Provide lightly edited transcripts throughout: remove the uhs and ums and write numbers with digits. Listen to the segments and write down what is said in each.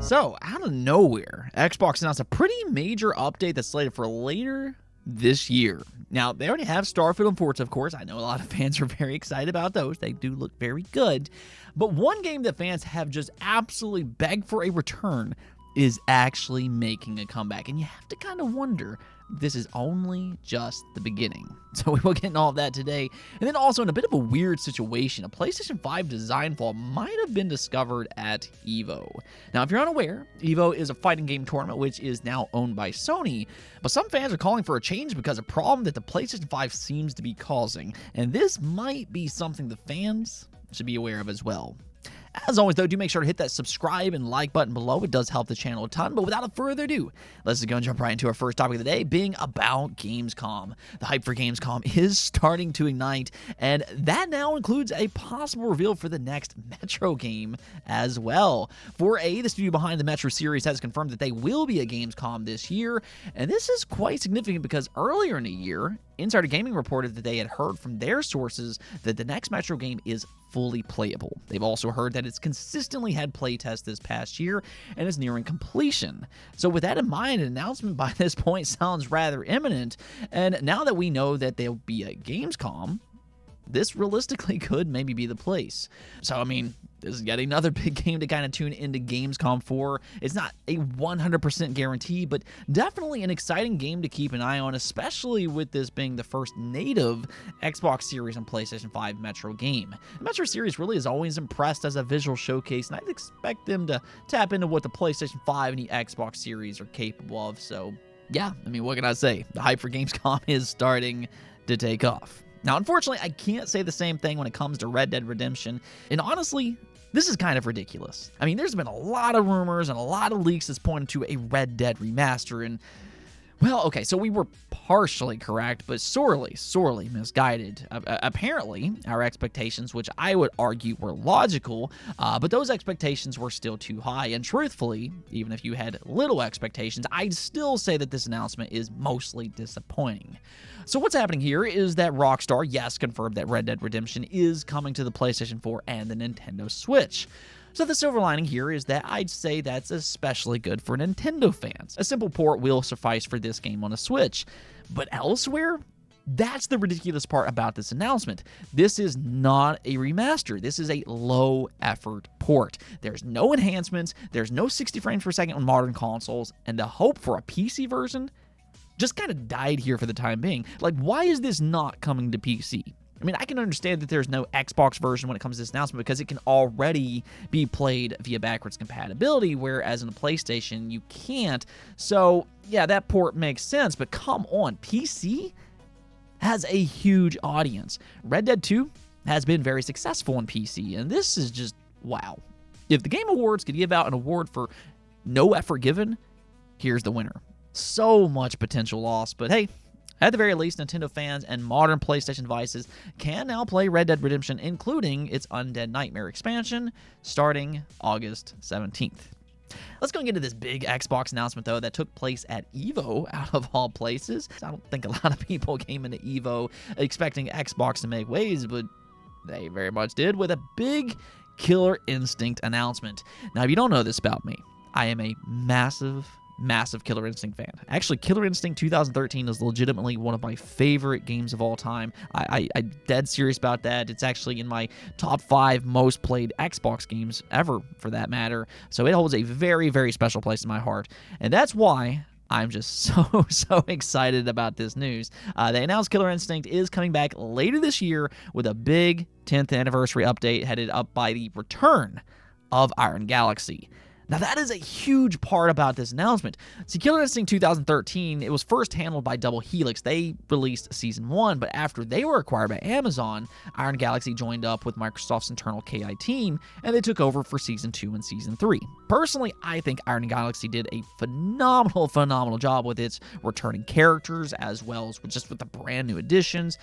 So, out of nowhere, Xbox announced a pretty major update that's slated for later this year. Now, they already have Starfield and Forza, of course. I know a lot of fans are very excited about those. They do look very good. But one game that fans have just absolutely begged for a return is actually making a comeback. And you have to kind of wonder, this is only just the beginning. So we will get into all of that today. And then also in a bit of a weird situation, a PlayStation 5 design flaw might have been discovered at EVO. Now, if you're unaware, EVO is a fighting game tournament which is now owned by Sony, but some fans are calling for a change because of a problem that the PlayStation 5 seems to be causing. And this might be something the fans should be aware of as well. As always, though, do make sure to hit that subscribe and like button below. It does help the channel a ton. But without further ado, let's just go and jump right into our first topic of the day, being about Gamescom. The hype for Gamescom is starting to ignite, and that now includes a possible reveal for the next Metro game as well. The studio behind the Metro series has confirmed that they will be at Gamescom this year, and this is quite significant because earlier in the year, Insider Gaming reported that they had heard from their sources that the next Metro game is fully playable. They've also heard that it's consistently had playtests this past year and is nearing completion. So with that in mind, an announcement by this point sounds rather imminent, and now that we know that they'll be at Gamescom, this realistically could maybe be the place. So, I mean, this is yet another big game to kind of tune into Gamescom for. It's not a 100% guarantee, but definitely an exciting game to keep an eye on, especially with this being the first native Xbox Series and PlayStation 5 Metro game. The Metro series really is always impressed as a visual showcase, and I'd expect them to tap into what the PlayStation 5 and the Xbox Series are capable of. So, yeah, I mean, what can I say? The hype for Gamescom is starting to take off. Now, unfortunately, I can't say the same thing when it comes to Red Dead Redemption, and honestly, this is kind of ridiculous. I mean, there's been a lot of rumors and a lot of leaks that's pointed to a Red Dead remaster, and well, okay, so we were partially correct, but sorely misguided. Apparently, our expectations, which I would argue were logical, but those expectations were still too high. And truthfully, even if you had little expectations, I'd still say that this announcement is mostly disappointing. So what's happening here is that Rockstar, yes, confirmed that Red Dead Redemption is coming to the PlayStation 4 and the Nintendo Switch. So the silver lining here is that I'd say that's especially good for Nintendo fans. A simple port will suffice for this game on a Switch. But elsewhere, that's the ridiculous part about this announcement. This is not a remaster. This is a low-effort port. There's no enhancements, there's no 60 frames per second on modern consoles, and the hope for a PC version just kind of died here for the time being. Like, why is this not coming to PC? I mean, I can understand that there's no Xbox version when it comes to this announcement because it can already be played via backwards compatibility, whereas in a PlayStation, you can't. So, yeah, that port makes sense, but come on, PC has a huge audience. Red Dead 2 has been very successful on PC, and this is just, wow. If the Game Awards could give out an award for no effort given, here's the winner. So much potential lost, but hey, at the very least, Nintendo fans and modern PlayStation devices can now play Red Dead Redemption, including its Undead Nightmare expansion, starting August 17th. Let's go and get into this big Xbox announcement, though, that took place at EVO, out of all places. I don't think a lot of people came into EVO expecting Xbox to make waves, but they very much did with a big Killer Instinct announcement. Now, if you don't know this about me, I am a massive Killer Instinct fan. Actually, Killer Instinct 2013 is legitimately one of my favorite games of all time. I'm dead serious about that. It's actually in my top 5 most played Xbox games ever, for that matter. So it holds a very, very special place in my heart. And that's why I'm just so excited about this news. They announced Killer Instinct is coming back later this year with a big 10th anniversary update headed up by the return of Iron Galaxy. Now, that is a huge part about this announcement. See, Killer Instinct 2013, it was first handled by Double Helix. They released Season 1, but after they were acquired by Amazon, Iron Galaxy joined up with Microsoft's internal KI team, and they took over for Season 2 and Season 3. Personally, I think Iron Galaxy did a phenomenal job with its returning characters, as well as with the brand new additions.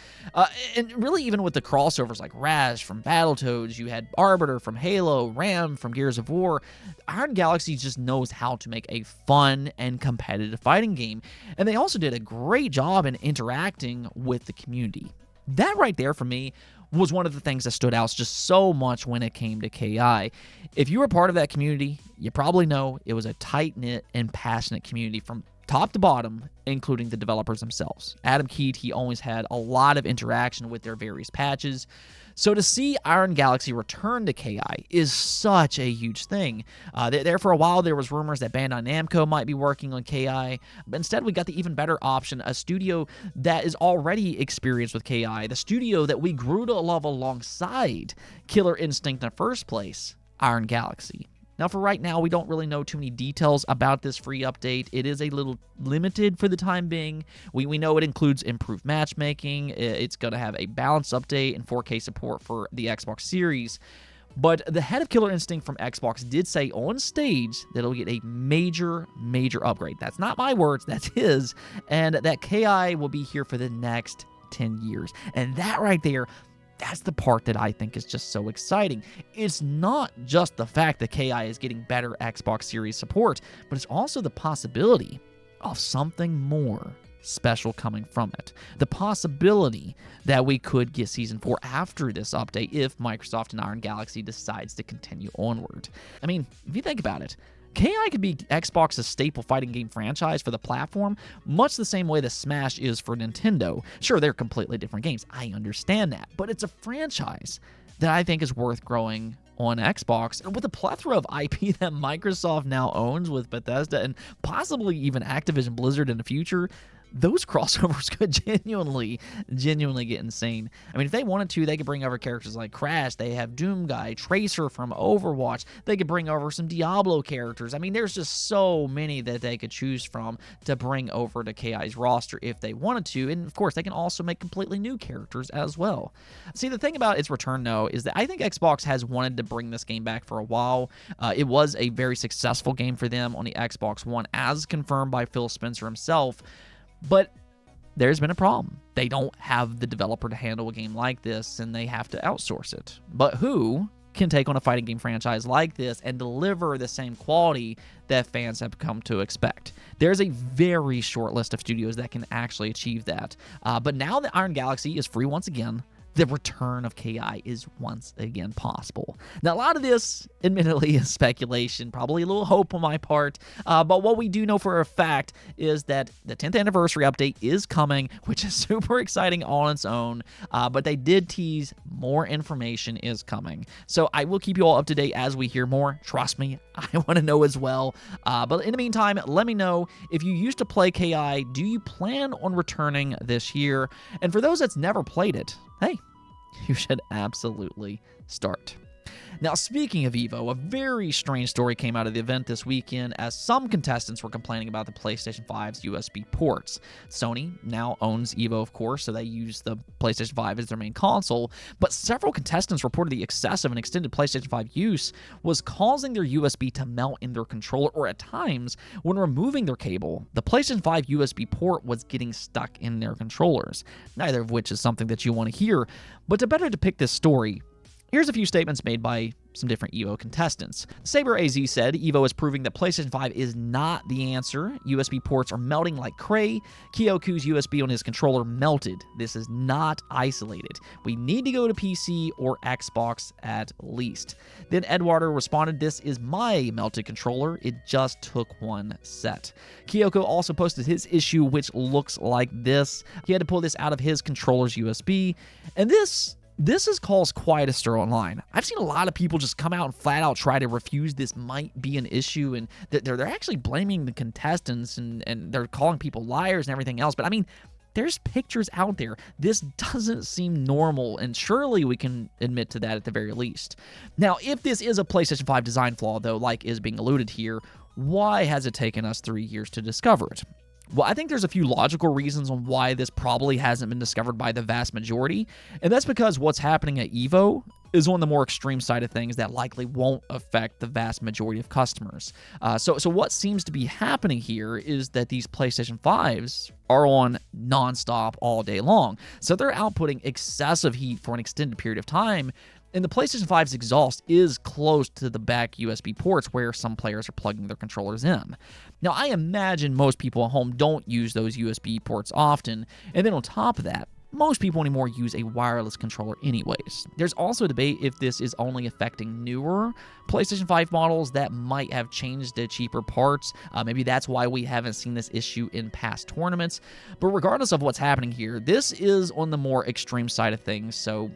And really, even with the crossovers like Raz from Battletoads, you had Arbiter from Halo, Ram from Gears of War. Iron Galaxy just knows how to make a fun and competitive fighting game, and they also did a great job in interacting with the community. That right there, for me, was one of the things that stood out just so much when it came to KI. If you were part of that community, you probably know it was a tight-knit and passionate community from top to bottom, including the developers themselves. Adam Keat, he always had a lot of interaction with their various patches. So to see Iron Galaxy return to KI is such a huge thing. There for a while, there was rumors that Bandai Namco might be working on KI, but instead we got the even better option, a studio that is already experienced with KI, the studio that we grew to love alongside Killer Instinct in the first place, Iron Galaxy. Now, for right now, we don't really know too many details about this free update. It is a little limited for the time being. We know it includes improved matchmaking. It's going to have a balanced update and 4K support for the Xbox Series. But the head of Killer Instinct from Xbox did say on stage that it'll get a major upgrade. That's not my words, that's his. And that KI will be here for the next 10 years. And that right there, that's the part that I think is just so exciting. It's not just the fact that KI is getting better Xbox Series support, but it's also the possibility of something more special coming from it. The possibility that we could get Season 4 after this update if Microsoft and Iron Galaxy decides to continue onward. I mean, if you think about it, KI could be Xbox's staple fighting game franchise for the platform, much the same way that Smash is for Nintendo. Sure, they're completely different games, I understand that, but it's a franchise that I think is worth growing on Xbox, and with a plethora of IP that Microsoft now owns with Bethesda and possibly even Activision Blizzard in the future, those crossovers could genuinely get insane. I mean, if they wanted to, they could bring over characters like Crash. They have Doomguy, Tracer from Overwatch. They could bring over some Diablo characters. I mean, there's just so many that they could choose from to bring over to KI's roster if they wanted to. And of course, they can also make completely new characters as well. See, the thing about its return, though, is that I think Xbox has wanted to bring this game back for a while. It was a very successful game for them on the Xbox One, as confirmed by Phil Spencer himself. But there's been a problem. They don't have the developer to handle a game like this, and they have to outsource it. But who can take on a fighting game franchise like this and deliver the same quality that fans have come to expect? There's a very short list of studios that can actually achieve that. But now that Iron Galaxy is free once again, the return of KI is once again possible. Now, a lot of this, admittedly, is speculation, probably a little hope on my part, but what we do know for a fact is that the 10th anniversary update is coming, which is super exciting on its own, but they did tease more information is coming. So I will keep you all up to date as we hear more. Trust me, I want to know as well. But in the meantime, let me know if you used to play KI, do you plan on returning this year? And for those that's never played it, hey, you should absolutely start. Now, speaking of EVO, a very strange story came out of the event this weekend as some contestants were complaining about the PlayStation 5's USB ports. Sony now owns EVO, of course, so they use the PlayStation 5 as their main console, but several contestants reported the excessive and extended PlayStation 5 use was causing their USB to melt in their controller, or at times, when removing their cable, the PlayStation 5 USB port was getting stuck in their controllers, neither of which is something that you want to hear. But to better depict this story, here's a few statements made by some different EVO contestants. Saber AZ said, EVO is proving that PlayStation 5 is not the answer. USB ports are melting like cray. Kyoku's USB on his controller melted. This is not isolated. We need to go to PC or Xbox at least. Then Eduardo responded, this is my melted controller. It just took one set. Kyoko also posted his issue, which looks like this. He had to pull this out of his controller's USB. And this has caused quite a stir online. I've seen a lot of people just come out and flat out try to refuse this might be an issue, and they're actually blaming the contestants, and they're calling people liars and everything else. But I mean, there's pictures out there. This doesn't seem normal, and surely we can admit to that at the very least. Now, if this is a PlayStation 5 design flaw, though, like is being alluded here, why has it taken us 3 years to discover it? Well, I think there's a few logical reasons on why this probably hasn't been discovered by the vast majority, and that's because what's happening at EVO is on the more extreme side of things that likely won't affect the vast majority of customers. So what seems to be happening here is that these PlayStation 5s are on nonstop all day long, so they're outputting excessive heat for an extended period of time, and the PlayStation 5's exhaust is close to the back USB ports where some players are plugging their controllers in. Now, I imagine most people at home don't use those USB ports often, and then on top of that, most people anymore use a wireless controller anyways. There's also a debate if this is only affecting newer PlayStation 5 models that might have changed to cheaper parts. Maybe that's why we haven't seen this issue in past tournaments. But regardless of what's happening here, this is on the more extreme side of things, so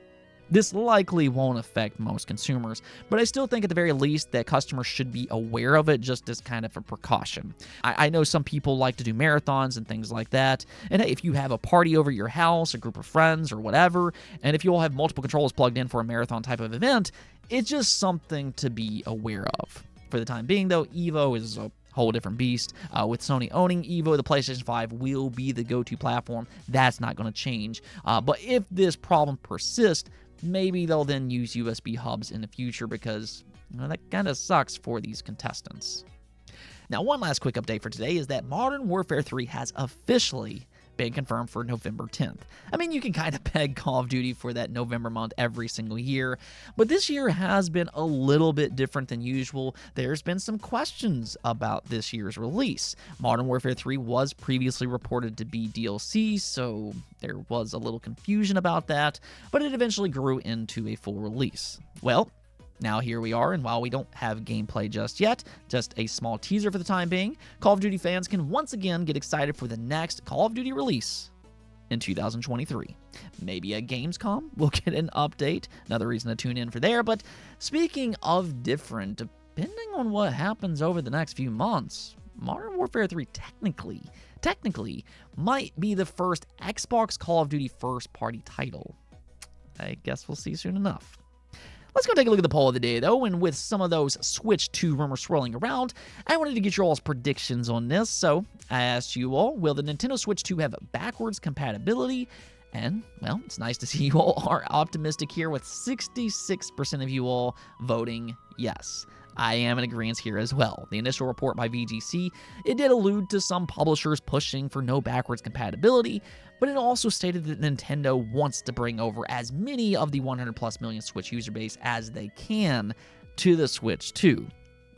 this likely won't affect most consumers, but I still think at the very least that customers should be aware of it just as kind of a precaution. I know some people like to do marathons and things like that, and hey, if you have a party over your house, a group of friends or whatever, and if you all have multiple controllers plugged in for a marathon type of event, it's just something to be aware of. For the time being though, Evo is a whole different beast. With Sony owning Evo, the PlayStation 5 will be the go-to platform. That's not going to change. But if this problem persists, maybe they'll then use USB hubs in the future because that kind of sucks for these contestants. Now, one last quick update for today is that Modern Warfare 3 has officially been confirmed for November 10th. I mean, you can kind of peg Call of Duty for that November month every single year, but this year has been a little bit different than usual. There's been some questions about this year's release. Modern Warfare 3 was previously reported to be DLC, so there was a little confusion about that, but it eventually grew into a full release. Well, now here we are, and while we don't have gameplay just yet, just a small teaser for the time being, Call of Duty fans can once again get excited for the next Call of Duty release in 2023. Maybe at Gamescom we'll get an update, another reason to tune in for there, but speaking of different, depending on what happens over the next few months, Modern Warfare 3 technically might be the first Xbox Call of Duty first-party title. I guess we'll see soon enough. Let's go take a look at the poll of the day, though, and with some of those Switch 2 rumors swirling around, I wanted to get your all's predictions on this, so I asked you all, will the Nintendo Switch 2 have backwards compatibility? And, well, it's nice to see you all are optimistic here, with 66% of you all voting yes. I am in agreement here as well. The initial report by VGC, it did allude to some publishers pushing for no backwards compatibility, but it also stated that Nintendo wants to bring over as many of the 100+ million Switch user base as they can to the Switch 2.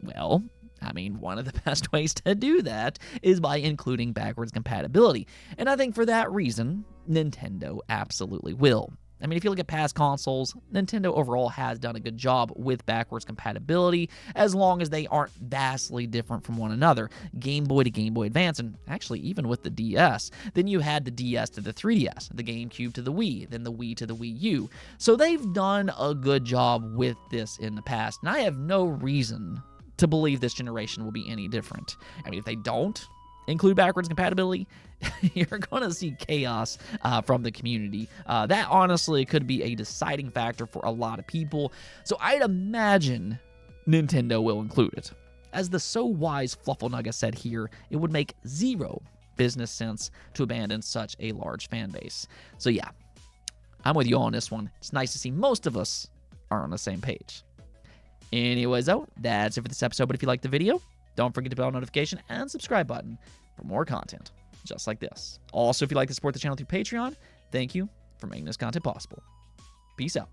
Well, I mean, one of the best ways to do that is by including backwards compatibility, and I think for that reason, Nintendo absolutely will. I mean, if you look at past consoles, Nintendo overall has done a good job with backwards compatibility, as long as they aren't vastly different from one another. Game Boy to Game Boy Advance, and actually even with the DS. Then you had the DS to the 3DS, the GameCube to the Wii, then the Wii to the Wii U. So they've done a good job with this in the past, and I have no reason to believe this generation will be any different. I mean, if they don't include backwards compatibility, you're going to see chaos from the community. That honestly could be a deciding factor for a lot of people, so I'd imagine Nintendo will include it. As the so wise Flufflenugga said here, it would make zero business sense to abandon such a large fan base. So yeah, I'm with you all on this one. It's nice to see most of us are on the same page. Anyways though, that's it for this episode, but if you liked the video, don't forget the bell notification and subscribe button for more content just like this. Also, if you'd like to support the channel through Patreon, thank you for making this content possible. Peace out.